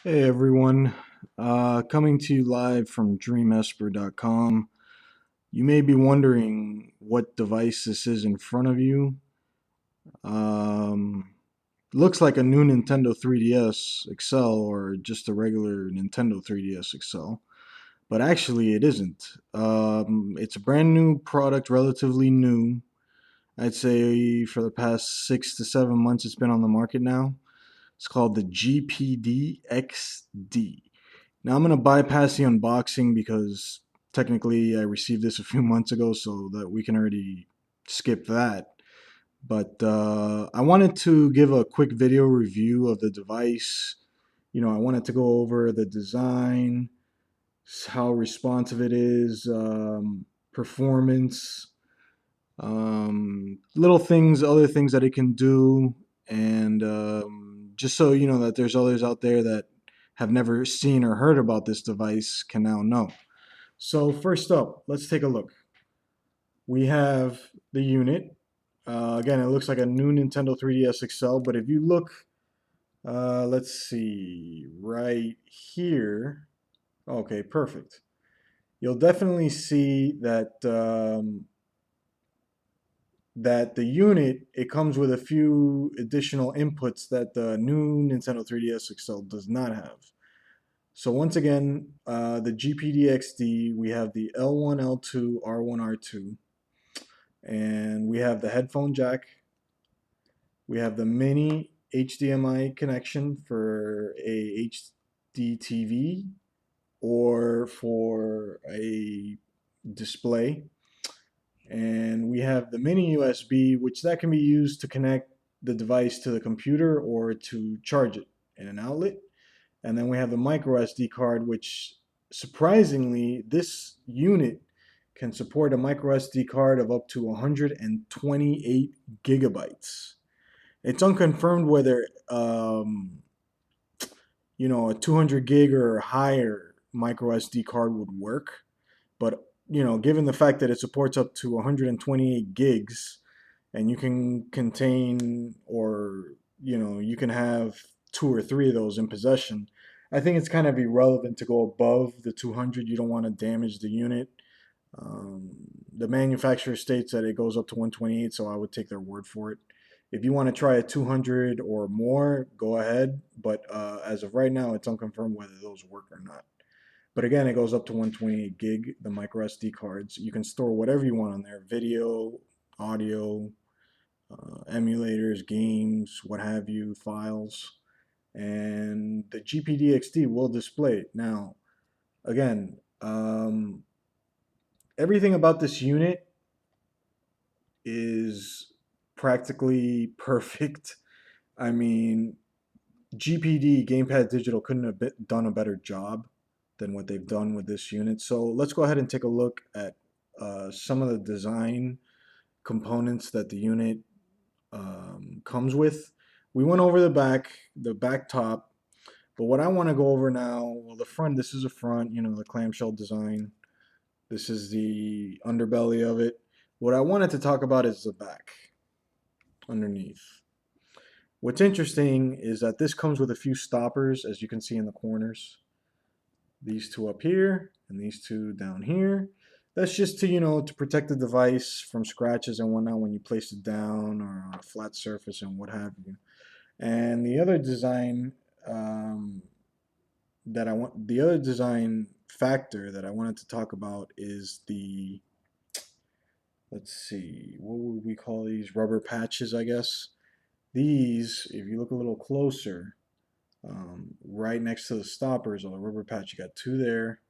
Hey everyone, coming to you live from dreamesper.com. You may be wondering what device this is in front of you. Um, Looks like a new Nintendo 3DS XL or just a regular Nintendo 3DS XL, but actually it isn't. It's a brand new product, relatively new. I'd say for the past 6 to 7 months it's been on the market now. It's called the GPD XD. Now I'm going to bypass the unboxing because technically I received this a few months ago, so that we can already skip that. But I wanted to give a quick video review of the device. I wanted to go over the design, how responsive it is, performance, little things, other things that it can do, and just so you know that there's others out there that have never seen or heard about this device can now know. So first up, let's take a look. We have the unit. Again, it looks like a new Nintendo 3DS XL, but if you look, let's see, right here. Okay, perfect. You'll definitely see that the unit, it comes with a few additional inputs that the new Nintendo 3DS XL does not have. So once again, the GPD XD, we have the L1, L2, R1, R2, and we have the headphone jack. We have the mini HDMI connection for a HD TV or for a display. And we have the mini USB, which that can be used to connect the device to the computer or to charge it in an outlet. And then we have the micro SD card, which surprisingly, this unit can support a micro SD card of up to 128 gigabytes. It's unconfirmed whether a 200 gig or higher micro SD card would work, but given the fact that it supports up to 128 gigs, and you can contain, or you can have two or three of those in possession, I think it's kind of irrelevant to go above the 200. You don't want to damage the unit. um, the manufacturer states that it goes up to 128, so I would take their word for it. If you want to try a 200 or more, go ahead, but as of right now it's unconfirmed whether those work or not. But again, it goes up to 128 gig, the micro SD cards. You can store whatever you want on there: video, audio, emulators, games, what have you, files. And the GPD XD will display it. Now, again, everything about this unit is practically perfect. I mean, GPD, Gamepad Digital, couldn't have done a better job than what they've done with this unit. So let's go ahead and take a look at some of the design components that the unit comes with. We went over the back top, but what I want to go over now, well, the front, this is a front, the clamshell design. This is the underbelly of it. What I wanted to talk about is the back underneath. What's interesting is that this comes with a few stoppers, as you can see in the corners. These two up here and these two down here. That's just to protect the device from scratches and whatnot when you place it down or on a flat surface and what have you. And the other design factor that I wanted to talk about is the, let's see, what would we call these? Rubber patches, I guess. These, if you look a little closer, right next to the stoppers on the rubber patch, you got two there,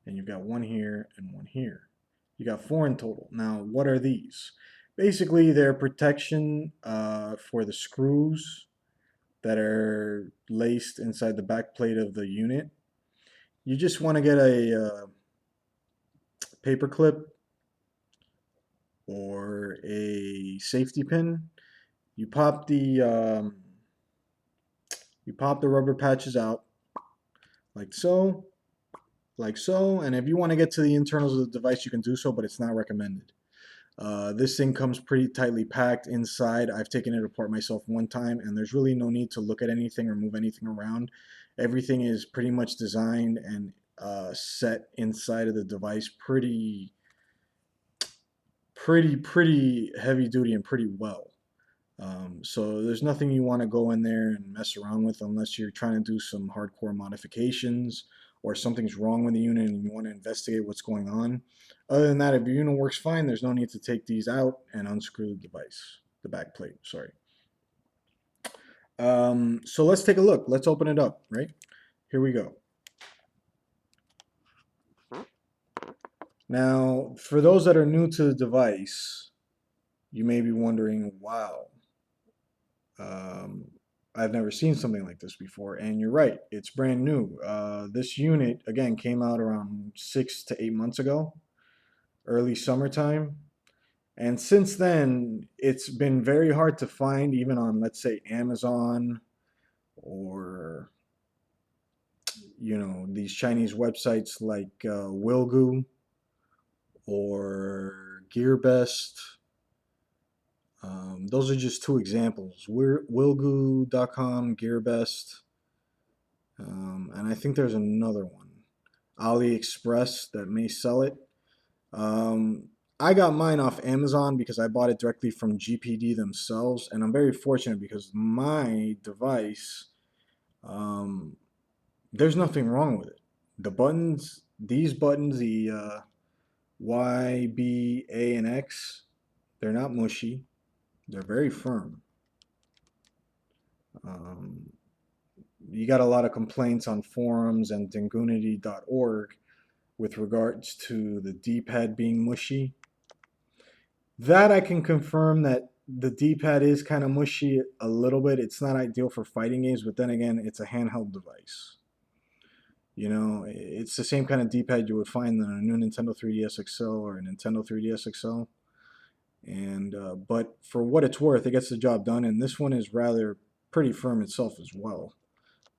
and you've got one here and one here. You got four in total. Now, what are these? Basically, they're protection for the screws that are laced inside the back plate of the unit. You just want to get a paper clip or a safety pin. You pop the rubber patches out like so, and if you want to get to the internals of the device, you can do so, but it's not recommended. This thing comes pretty tightly packed inside. I've taken it apart myself one time, and there's really no need to look at anything or move anything around. Everything is pretty much designed and set inside of the device pretty heavy duty and pretty well. So there's nothing you want to go in there and mess around with unless you're trying to do some hardcore modifications or something's wrong with the unit and you want to investigate what's going on. Other than that, if your unit works fine, there's no need to take these out and unscrew the device, the back plate, sorry. So let's take a look. Let's open it up, right? Here we go. Now, for those that are new to the device, you may be wondering, wow, I've never seen something like this before. And you're right, it's brand new. This unit, again, came out around 6 to 8 months ago, early summertime. And since then, it's been very hard to find, even on, let's say, Amazon or, these Chinese websites like Wilgoo or GearBest. Those are just two examples. Wilgoo.com, GearBest, and I think there's another one, AliExpress, that may sell it. I got mine off Amazon because I bought it directly from GPD themselves, and I'm very fortunate because my device, um, there's nothing wrong with it. The buttons, these buttons, the Y, B, A, and X, they're not mushy. They're very firm. Um, you got a lot of complaints on forums and dingunity.org with regards to the D-pad being mushy. That I can confirm that the D-pad is kind of mushy a little bit. It's not ideal for fighting games, but then again, it's a handheld device. It's the same kind of D-pad you would find on a new Nintendo 3DS XL or a Nintendo 3DS XL. And but for what it's worth, it gets the job done. And this one is rather pretty firm itself as well.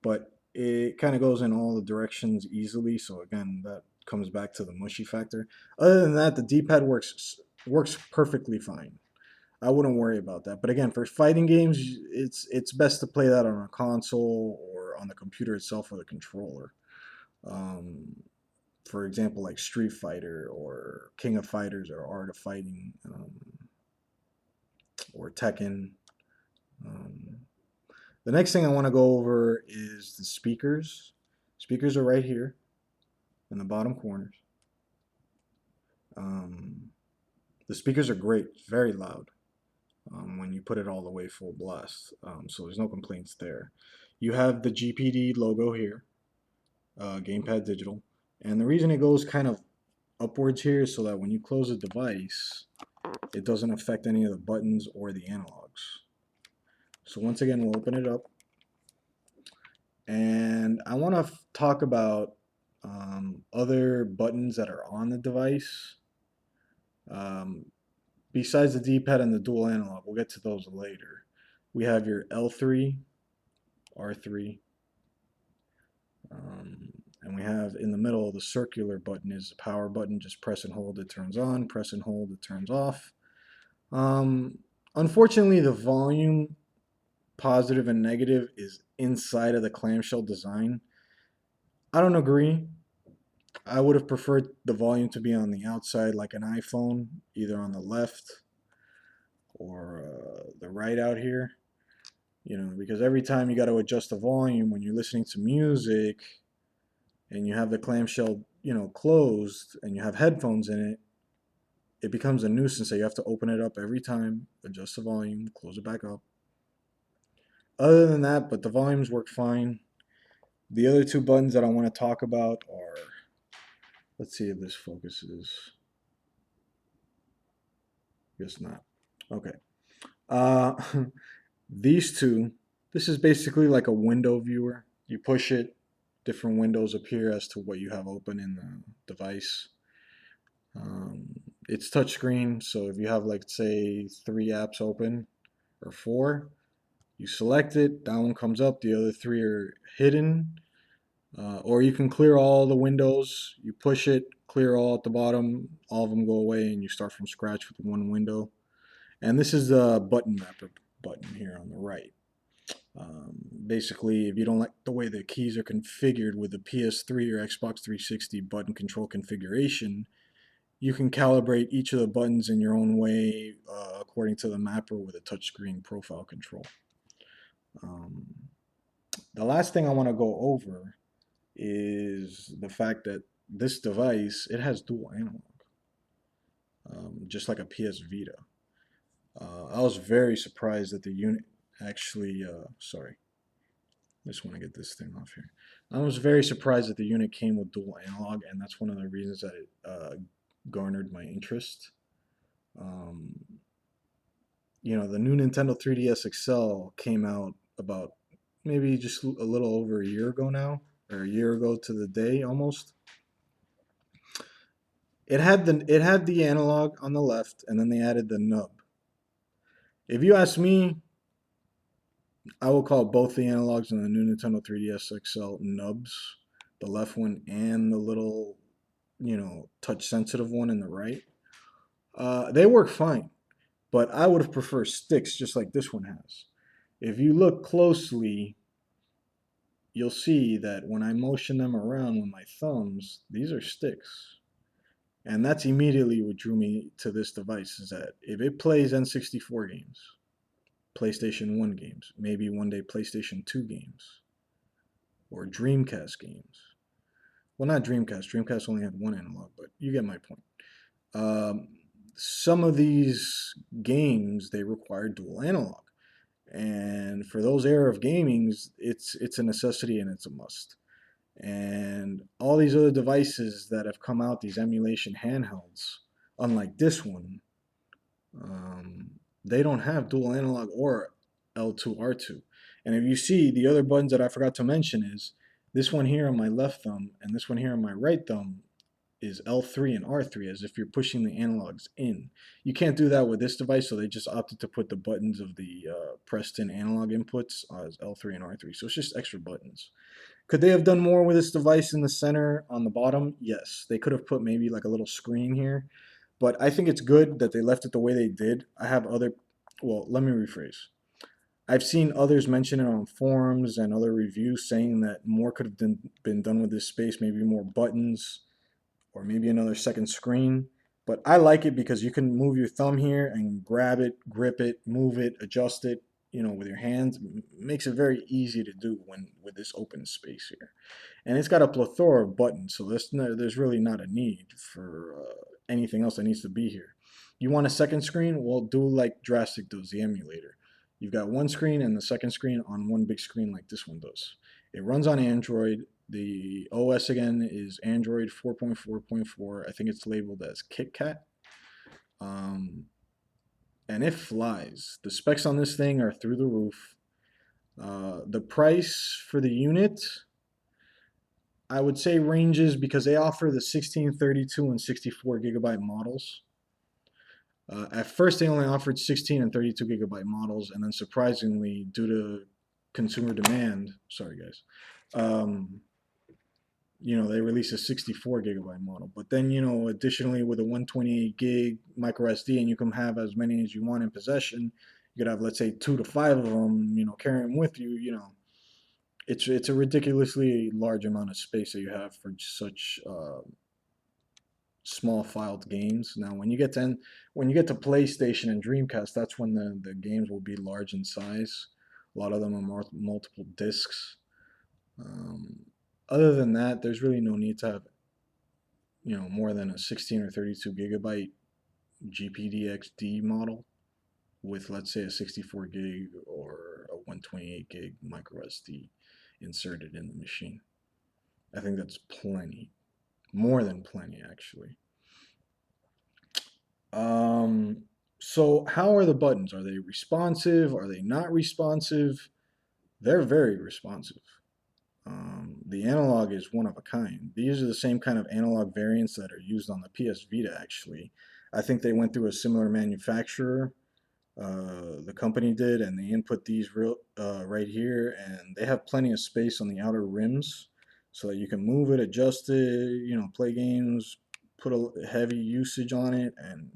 But it kind of goes in all the directions easily. So again, that comes back to the mushy factor. Other than that, the D-pad works perfectly fine. I wouldn't worry about that. But again, for fighting games, it's best to play that on a console or on the computer itself or the controller. Um, for example, like Street Fighter or King of Fighters or Art of Fighting, or Tekken. Um, the next thing I want to go over is the speakers. Speakers are right here in the bottom corners. The speakers are great, very loud when you put it all the way full blast. So there's no complaints there. You have the GPD logo here, Gamepad Digital. And the reason it goes kind of upwards here is so that when you close the device, it doesn't affect any of the buttons or the analogs. So once again, we'll open it up. And I want to talk about other buttons that are on the device. Besides the D-pad and the dual analog, we'll get to those later. We have your L3, R3, and we have in the middle the circular button is the power button. Just press and hold, it turns on. Press and hold, it turns off. Unfortunately, the volume, positive and negative, is inside of the clamshell design. I don't agree. I would have preferred the volume to be on the outside like an iPhone, either on the left or the right out here. Because every time you got to adjust the volume when you're listening to music and you have the clamshell, closed and you have headphones in it, it becomes a nuisance. So you have to open it up every time, adjust the volume, close it back up. Other than that, but the volumes work fine. The other two buttons that I want to talk about are, let's see if this focuses. Guess not. Okay. These two, this is basically like a window viewer. You push it, different windows appear as to what you have open in the device. It's touchscreen, so if you have, like, say 3 apps open or 4, you select it, that one comes up, the other 3 are hidden. Or you can clear all the windows, you push it, clear all at the bottom, all of them go away, and you start from scratch with one window. And this is the button mapper button here on the right. Basically, if you don't like the way the keys are configured with the PS3 or Xbox 360 button control configuration, you can calibrate each of the buttons in your own way according to the mapper with a touchscreen profile control. Um, the last thing I want to go over is the fact that this device, it has dual analog, just like a PS Vita. I was very surprised that the unit actually, sorry, I just want to get this thing off here. I was very surprised that the unit came with dual analog, and that's one of the reasons that it garnered my interest. Um, the new Nintendo 3DS XL came out about maybe just a little over a year ago now, or a year ago to the day almost. It had the analog on the left, and then they added the nub. If you ask me, I will call both the analogs in the new Nintendo 3DS XL nubs, the left one and the little, touch sensitive one in the right. They work fine, but I would have preferred sticks just like this one has. If you look closely, you'll see that when I motion them around with my thumbs, these are sticks. And that's immediately what drew me to this device is that if it plays N64 games, PlayStation 1 games, maybe one day PlayStation 2 games, or Dreamcast games. Well, not Dreamcast. Dreamcast only had one analog, but you get my point. Um, some of these games, they require dual analog. And for those era of gamings, it's a necessity and it's a must. And all these other devices that have come out, these emulation handhelds, unlike this one, um, they don't have dual analog or L2 R2. And if you see, the other buttons that I forgot to mention is this one here on my left thumb and this one here on my right thumb is L3 and R3 as if you're pushing the analogs in. You can't do that with this device, so they just opted to put the buttons of the pressed in analog inputs as L3 and R3. So it's just extra buttons. Could they have done more with this device in the center on the bottom? Yes. They could have put maybe like a little screen here. But I think it's good that they left it the way they did. Well, let me rephrase. I've seen others mention it on forums and other reviews saying that more could have been done with this space, maybe more buttons or maybe another second screen. But I like it because you can move your thumb here and grab it, grip it, move it, adjust it, with your hands. Makes it very easy to do when with this open space here. And it's got a plethora of buttons, so there's really not a need for anything else that needs to be here. You want a second screen? Well, do like Drastic does, the emulator. You've got one screen and the second screen on one big screen like this one does. It runs on Android. The OS again is Android 4.4.4. I think it's labeled as KitKat. And it flies. The specs on this thing are through the roof. The price for the unit, I would say ranges because they offer the 16, 32, and 64 gigabyte models. At first, they only offered 16 and 32 gigabyte models, and then surprisingly, due to consumer demand, sorry guys, they released a 64 gigabyte model. But then, additionally with a 128 gig micro SD, and you can have as many as you want in possession. You could have, let's say, 2 to 5 of them, carry them with you. It's a ridiculously large amount of space that you have for such small filed games. Now, when you get to PlayStation and Dreamcast, that's when the games will be large in size. A lot of them are multiple discs. Other than that, there's really no need to have more than a 16 or 32 gigabyte GPD XD model with, let's say, a 64 gig or a 128 gig micro SD inserted in the machine. I think that's plenty. More than plenty, actually. So how are the buttons? Are they responsive? Are they not responsive? They're very responsive. The analog is one of a kind. These are the same kind of analog variants that are used on the PS Vita, actually. I think they went through a similar manufacturer. The company did, and they input these right here, and they have plenty of space on the outer rims so that you can move it, adjust it, play games, put a heavy usage on it, and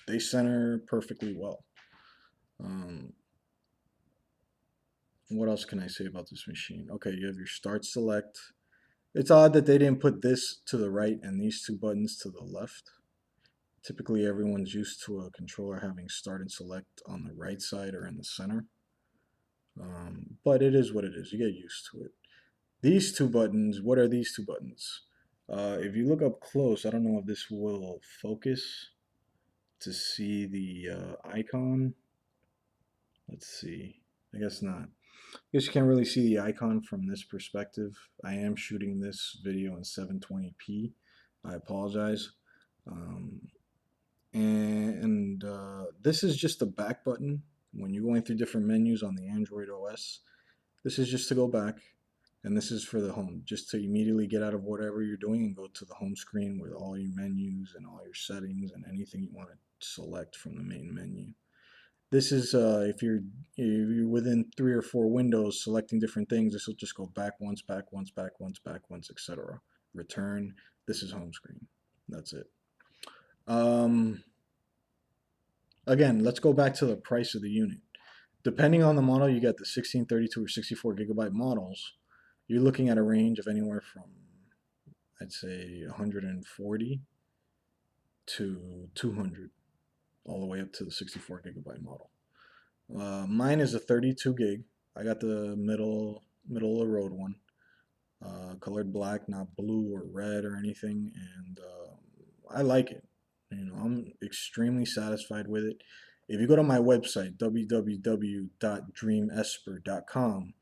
they center perfectly well. Um, what else can I say about this machine? Okay, you have your start select. It's odd that they didn't put this to the right and these two buttons to the left. Typically, everyone's used to a controller having start and select on the right side or in the center. But it is what it is. You get used to it. These two buttons, what are these two buttons? If you look up close, I don't know if this will focus to see the icon. Let's see. I guess not. I guess you can't really see the icon from this perspective. I am shooting this video in 720p. I apologize. Um, and this is just the back button. When you're going through different menus on the Android OS, this is just to go back, and this is for the home, just to immediately get out of whatever you're doing and go to the home screen with all your menus and all your settings and anything you want to select from the main menu. This is if you're within 3 or 4 windows selecting different things, this will just go back once, back once, back once, back once, etc. Return. This is home screen. That's it. Again, let's go back to the price of the unit. Depending on the model, you get the 16, 32, or 64 gigabyte models. You're looking at a range of anywhere from, I'd say, 140 to 200, all the way up to the 64 gigabyte model. Mine is a 32 gig. I got the middle of the road one, colored black, not blue or red or anything, and I like it. I'm extremely satisfied with it. If you go to my website, www.dreamesper.com,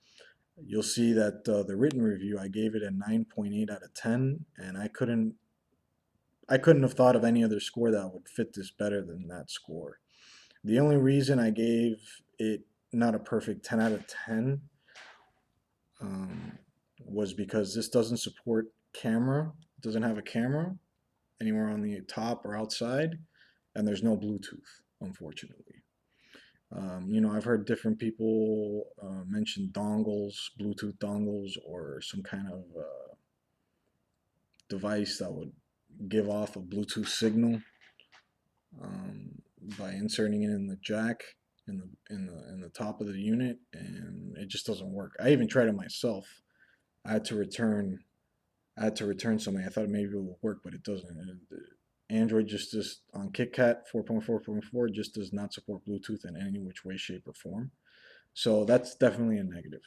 you'll see that the written review, I gave it a 9.8 out of 10, and I couldn't have thought of any other score that would fit this better than that score. The only reason I gave it not a perfect 10 out of 10 was because this doesn't support camera. It doesn't have a camera anywhere on the top or outside, and there's no Bluetooth, unfortunately. I've heard different people mention dongles, Bluetooth dongles, or some kind of device that would give off a Bluetooth signal by inserting it in the jack in the top of the unit, and it just doesn't work. I even tried it myself. I had to return. I had to return something. I thought maybe it would work, but it doesn't. Android just on KitKat 4.4.4 just does not support Bluetooth in any which way, shape, or form. So that's definitely a negative.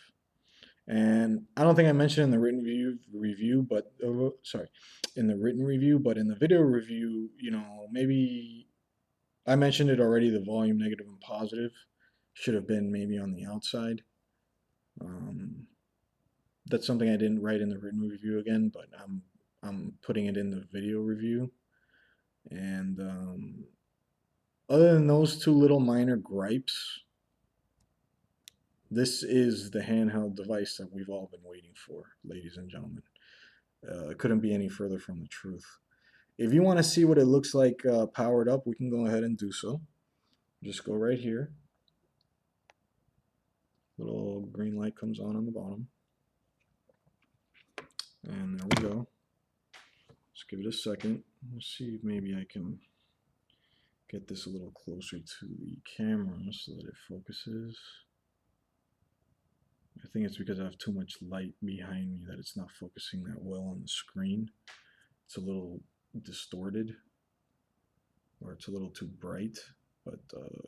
And I don't think I mentioned in the written review, but sorry, in the written review, but in the video review, maybe I mentioned it already. The volume negative and positive should have been maybe on the outside. That's something I didn't write in the written review again, but I'm putting it in the video review. And other than those two little minor gripes, this is the handheld device that we've all been waiting for, ladies and gentlemen. It couldn't be any further from the truth. If you want to see what it looks like powered up, we can go ahead and do so. Just go right here. Little green light comes on the bottom. And there we go. Let's give it a second. Let's see if maybe I can get this a little closer to the camera so that it focuses. I think it's because I have too much light behind me that it's not focusing that well on the screen. It's a little distorted, or it's a little too bright. But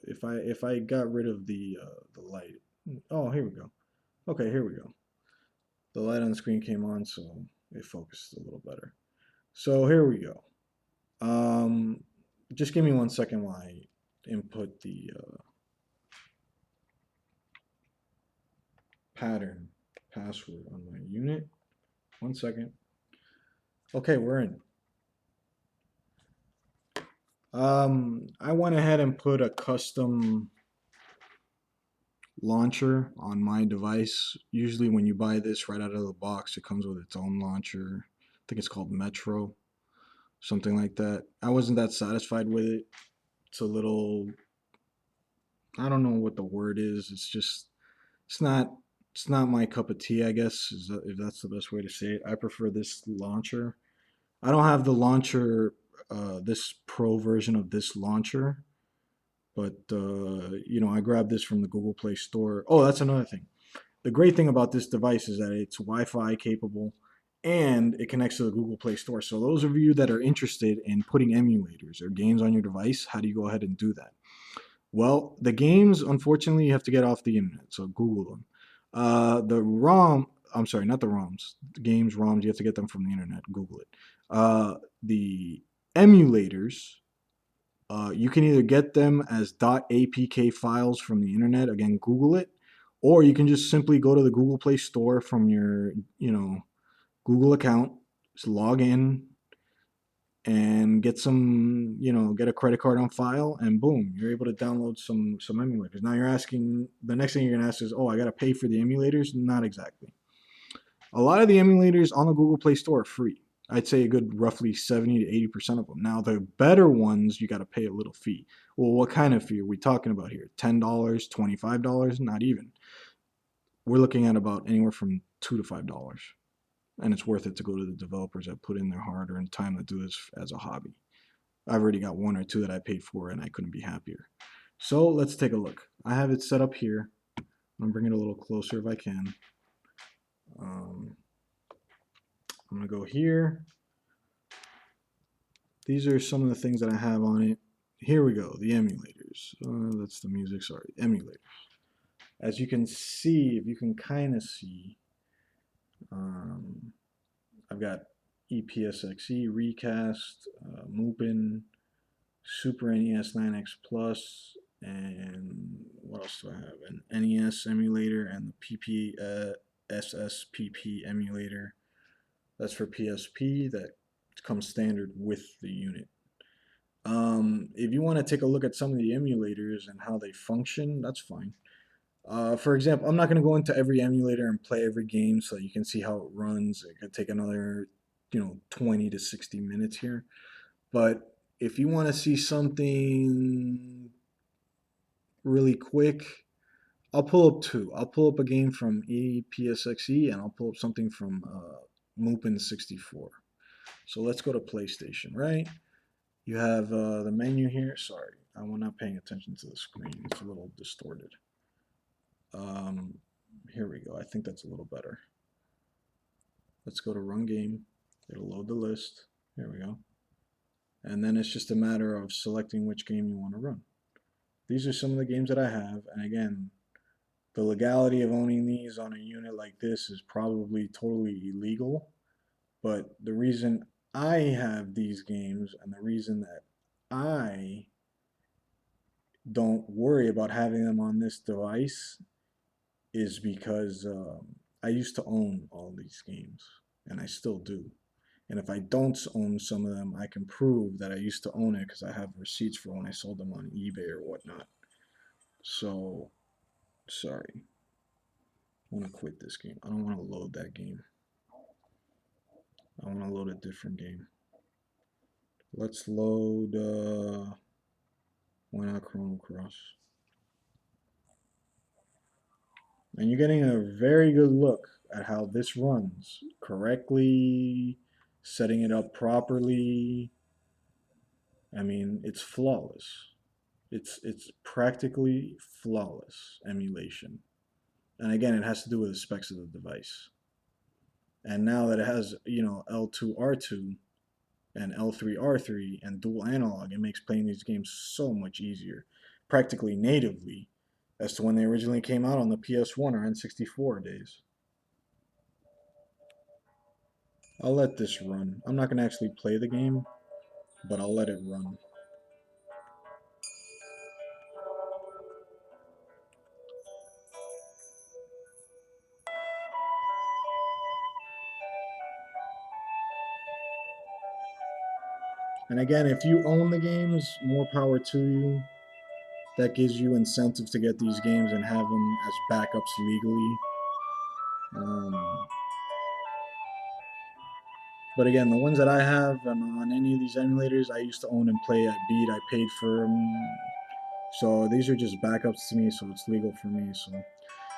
if I got rid of the light, oh, here we go. Okay, here we go. The light on the screen came on, so it focused a little better. So here we go. Just give me 1 second while I input the pattern password on my unit. 1 second. Okay, we're in. I went ahead and put a custom launcher on my device. Usually when you buy this right out of the box, it comes with its own launcher. I think it's called Metro, something like that. I wasn't that satisfied with it. It's a little, I don't know what the word is. It's not my cup of tea, I guess, if that's the best way to say it. I prefer this launcher. I don't have the launcher this pro version of this launcher, but I grabbed this from the Google Play Store. Oh, that's another thing. The great thing about this device is that it's Wi-Fi capable and it connects to the Google Play Store. So those of you that are interested in putting emulators or games on your device, how do you go ahead and do that? Well, the games, unfortunately, you have to get off the internet, so Google them. The ROM, I'm sorry, not the ROMs. The games, ROMs, you have to get them from the internet. Google it. The emulators, you can either get them as .apk files from the internet. Again, Google it, or you can just simply go to the Google Play Store from your, Google account. Just log in and get get a credit card on file, and boom, you're able to download some emulators. Now you're asking, the next thing you're gonna ask is, oh, I gotta pay for the emulators? Not exactly. A lot of the emulators on the Google Play Store are free. I'd say a good roughly 70 to 80% of them. Now the better ones, you got to pay a little fee. Well, what kind of fee are we talking about here? $10, $25? Not even. We're looking at about anywhere from $2 to $5, and it's worth it to go to the developers that put in their hard-earned time to do this as a hobby. I've already got one or two that I paid for, and I couldn't be happier. So let's take a look. I have it set up here. I'm gonna bring it a little closer if I can. I'm gonna go here. These are some of the things that I have on it. Here we go, the emulators. That's the music, sorry, emulators. As you can see, if you can kind of see, I've got EPSXE, Recast, Mupin, Super NES 9X Plus, and what else do I have? An NES emulator and the SSPP emulator. That's for PSP. That comes standard with the unit. If you want to take a look at some of the emulators and how they function, that's fine. For example, I'm not going to go into every emulator and play every game so you can see how it runs. It could take another, 20 to 60 minutes here. But if you want to see something really quick, I'll pull up two. I'll pull up a game from EPSXE and I'll pull up something from Mupin 64. So let's go to PlayStation, right? You have the menu here. Sorry, I'm not paying attention to the screen. It's a little distorted. Here we go. I think that's a little better. Let's go to Run Game. It'll load the list. Here we go. And then it's just a matter of selecting which game you want to run. These are some of the games that I have. And again, the legality of owning these on a unit like this is probably totally illegal. But the reason I have these games and the reason that I don't worry about having them on this device is because I used to own all these games, and I still do. And if I don't own some of them, I can prove that I used to own it because I have receipts for when I sold them on eBay or whatnot. So, sorry. I want to quit this game. I don't want to load that game. I want to load a different game. Let's load, why not Chrono Cross? And you're getting a very good look at how this runs correctly, setting it up properly. I mean, it's flawless. It's practically flawless emulation. And again, it has to do with the specs of the device. And now that it has, L2R2 and L3R3 and dual analog, it makes playing these games so much easier, practically natively, as to when they originally came out on the PS1 or N64 days. I'll let this run. I'm not going to actually play the game, but I'll let it run. And again, if you own the games, more power to you. That gives you incentive to get these games and have them as backups legally. But again, the ones that I have on any of these emulators, I used to own and play at beat. I paid for them. So these are just backups to me, so it's legal for me. So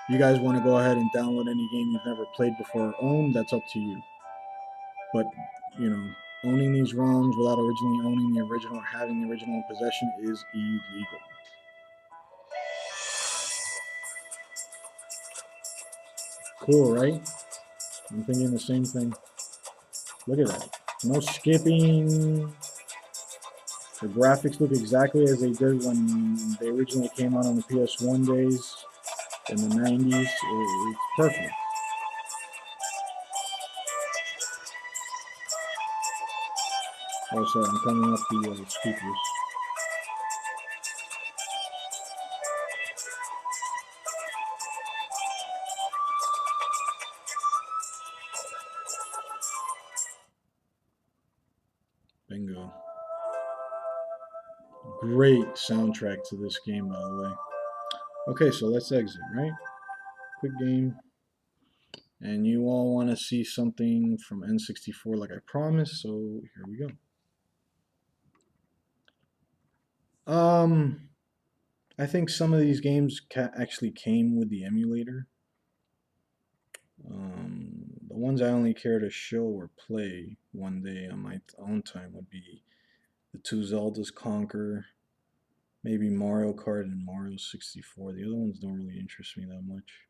you guys want to go ahead and download any game you've never played before or owned, that's up to you. But, owning these ROMs without originally owning the original or having the original in possession is illegal. Cool, right? I'm thinking the same thing. Look at that. No skipping. The graphics look exactly as they did when they originally came out on the PS1 days in the 90s. It's perfect. Oh, sorry, I'm turning up the speakers. Bingo. Great soundtrack to this game, by the way. Okay, so let's exit, right? Quick game. And you all want to see something from N64 like I promised, so here we go. I think some of these games actually came with the emulator. The ones I only care to show or play one day on my own time would be the two Zeldas Conquer, maybe Mario Kart and Mario 64. The other ones don't really interest me that much.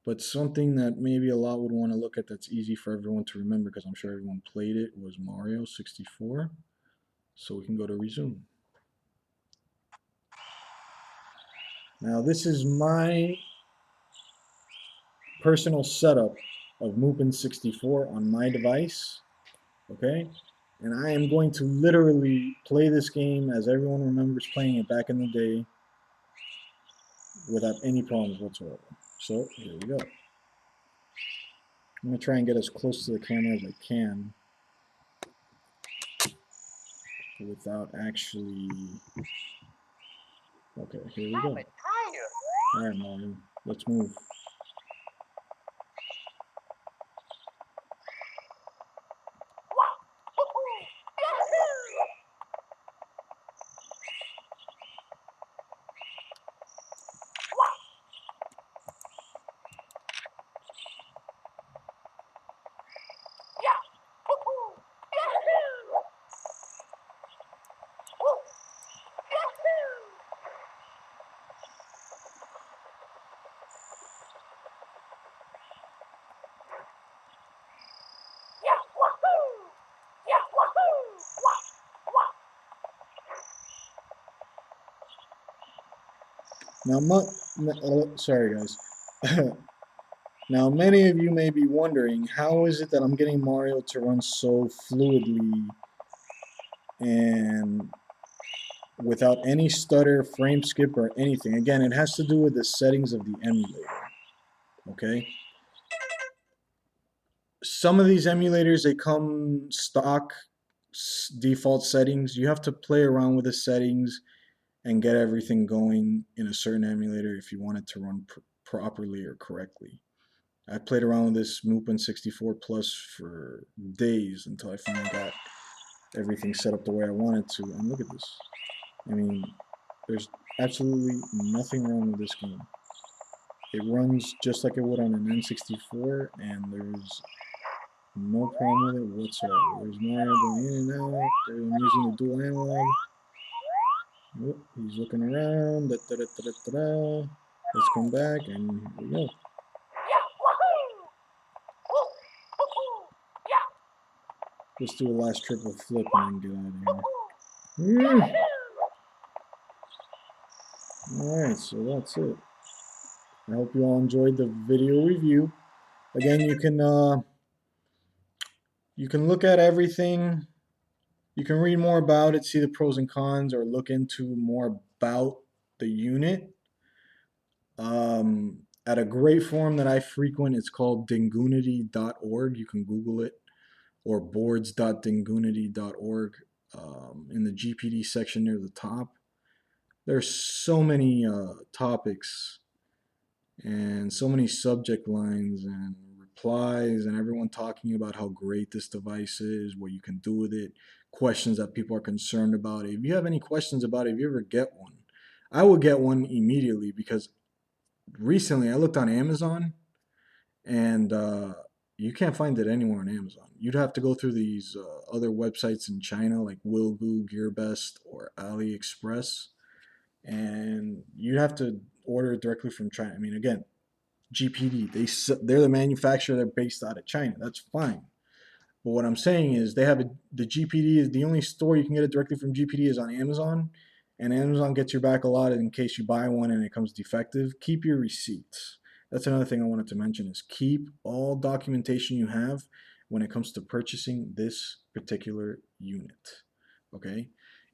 But something that maybe a lot would want to look at that's easy for everyone to remember because I'm sure everyone played it was Mario 64. So we can go to resume. Now this is my personal setup of Mupen 64 on my device. Okay? And I am going to literally play this game as everyone remembers playing it back in the day without any problems whatsoever. So here we go. I'm going to try and get as close to the camera as I can without actually... Okay, here we go. Alright, Mario, let's move. Now, sorry guys. Now, many of you may be wondering, how is it that I'm getting Mario to run so fluidly and without any stutter, frame skip, or anything? Again, it has to do with the settings of the emulator, okay? Some of these emulators, they come stock default settings. You have to play around with the settings and get everything going in a certain emulator if you want it to run properly or correctly. I played around with this Mupen 64 Plus for days until I finally got everything set up the way I wanted to. And look at this. I mean, there's absolutely nothing wrong with this game. It runs just like it would on an N64, and there's no problem with it whatsoever. There's Mario going in and out. I'm using the dual analog. Oh, he's looking around. Da, da, da, da, da, da. Let's come back, and here we go. Let's do a last triple flip and then get out of here. Alright, so that's it. I hope you all enjoyed the video review. Again, you can look at everything. You can read more about it, see the pros and cons, or look into more about the unit. At a great forum that I frequent, it's called dingunity.org. You can Google it, or boards.dingunity.org. In the GPD section near the top, there's so many topics and so many subject lines and replies and everyone talking about how great this device is, what you can do with it, questions that people are concerned about. If you have any questions about it, if you ever get one, I would get one immediately because recently I looked on Amazon and you can't find it anywhere on Amazon. You'd have to go through these other websites in China like Willgoo, GearBest, or AliExpress, and you'd have to order it directly from China. I mean, again, GPD, they're the manufacturer. They're based out of China. That's fine. But what I'm saying is the GPD is the only store you can get it directly from. GPD is on Amazon, and Amazon gets your back a lot in case you buy one and it comes defective. Keep your receipts. That's another thing I wanted to mention is keep all documentation you have when it comes to purchasing this particular unit. Okay?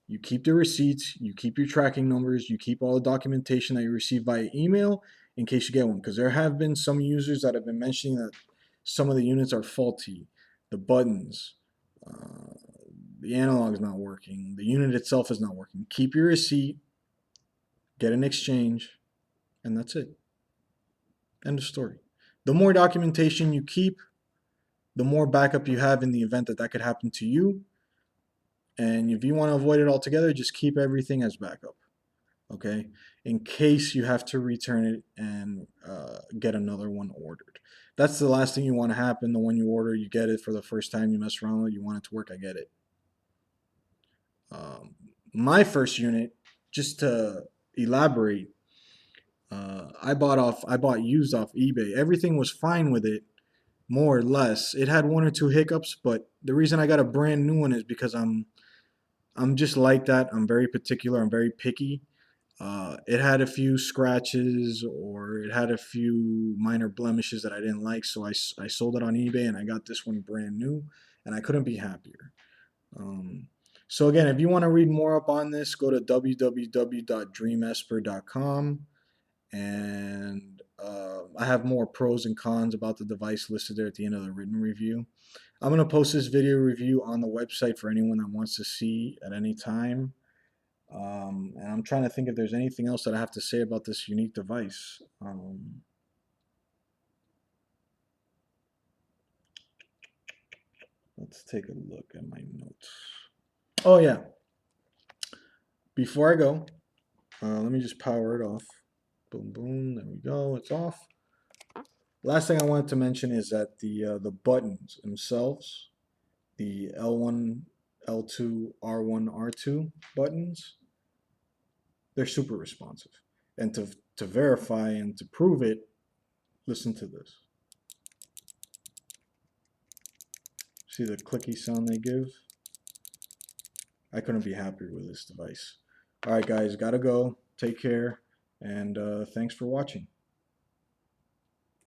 You keep the receipts, you keep your tracking numbers, you keep all the documentation that you receive via email in case you get one. Because there have been some users that have been mentioning that some of the units are faulty, the buttons, uh, the analog is not working, the unit itself is not working. Keep your receipt, get an exchange, and that's it. End of story. The more documentation you keep, the more backup you have in the event that that could happen to you. And if you want to avoid it altogether, just keep everything as backup. Okay, in case you have to return it and get another one ordered. That's the last thing you want to happen. The one you order, you get it for the first time, you mess around with it, you want it to work, I get it. My first unit, just to elaborate, I bought used off eBay. Everything was fine with it, more or less. It had one or two hiccups, but the reason I got a brand new one is because I'm just like that. I'm very particular. I'm very picky. It had a few scratches or it had a few minor blemishes that I didn't like, so I sold it on eBay and I got this one brand new, and I couldn't be happier. Um, so again, if you want to read more up on this, go to www.dreamesper.com, and I have more pros and cons about the device listed there at the end of the written review. I'm going to post this video review on the website for anyone that wants to see at any time. And I'm trying to think if there's anything else that I have to say about this unique device. Let's take a look at my notes. Oh yeah, before I go, let me just power it off. Boom, boom, there we go, it's off. Last thing I wanted to mention is that the buttons themselves, the L1, L2, R1, R2 buttons, they're super responsive. And to verify and to prove it, listen to this. See the clicky sound they give? I couldn't be happier with this device. All right, guys, gotta go. Take care, and thanks for watching.